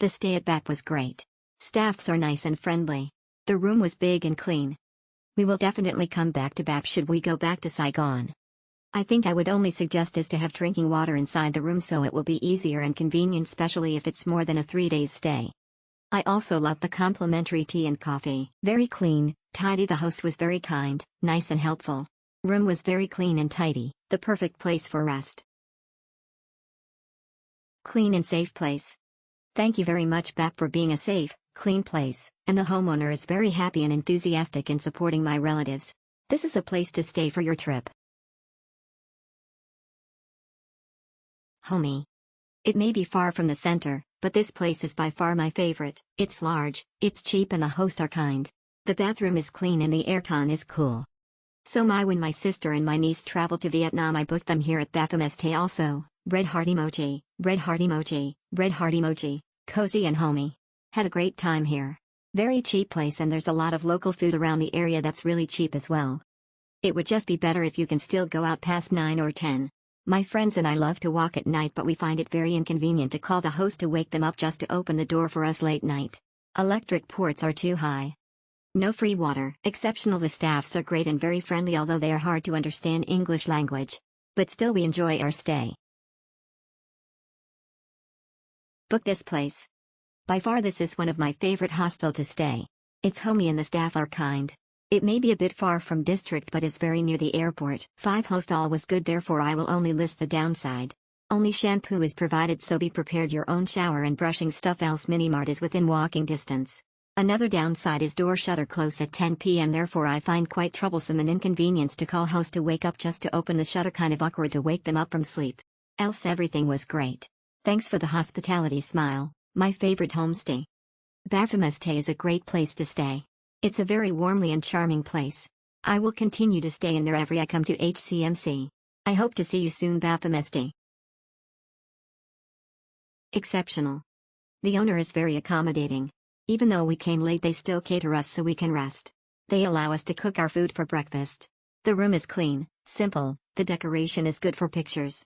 The stay at BAP was great. Staffs are nice and friendly. The room was big and clean. We will definitely come back to BAP should we go back to Saigon. I think I would only suggest is to have drinking water inside the room so it will be easier and convenient, especially if it's more than a 3-day stay. I also love the complimentary tea and coffee. Very clean, tidy. The host was very kind, nice and helpful. Room was very clean and tidy, the perfect place for rest. Clean and safe place. Thank you very much BAP for being a safe, clean place, and the homeowner is very happy and enthusiastic in supporting my relatives. This is a place to stay for your trip. Homey. It may be far from the center, but this place is by far my favorite. It's large, it's cheap and the hosts are kind. The bathroom is clean and the aircon is cool. When my sister and my niece traveled to Vietnam I booked them here at BAPHomestay also. Red heart emoji, red heart emoji, red heart emoji, cozy and homey. Had a great time here. Very cheap place and there's a lot of local food around the area that's really cheap as well. It would just be better if you can still go out past 9 or 10. My friends and I love to walk at night but we find it very inconvenient to call the host to wake them up just to open the door for us late night. Electric ports are too high. No free water. Exceptional. The staffs are great and very friendly although they are hard to understand English language. But still we enjoy our stay. Book this place. By far this is one of my favorite hostel to stay. It's homey and the staff are kind. It may be a bit far from district but is very near the airport. 5 hostel was good therefore I will only list the downside. Only shampoo is provided so be prepared your own shower and brushing stuff else minimart is within walking distance. Another downside is door shutter close at 10 p.m. therefore I find quite troublesome and inconvenience to call host to wake up just to open the shutter, kind of awkward to wake them up from sleep. Else everything was great. Thanks for the hospitality. Smile. My favorite homestay. BAPHomestay is a great place to stay. It's a very warmly and charming place. I will continue to stay in there every I come to HCMC. I hope to see you soon. BAPHomestay. Exceptional. The owner is very accommodating. Even though we came late they still cater us so we can rest. They allow us to cook our food for breakfast. The room is clean, simple, the decoration is good for pictures.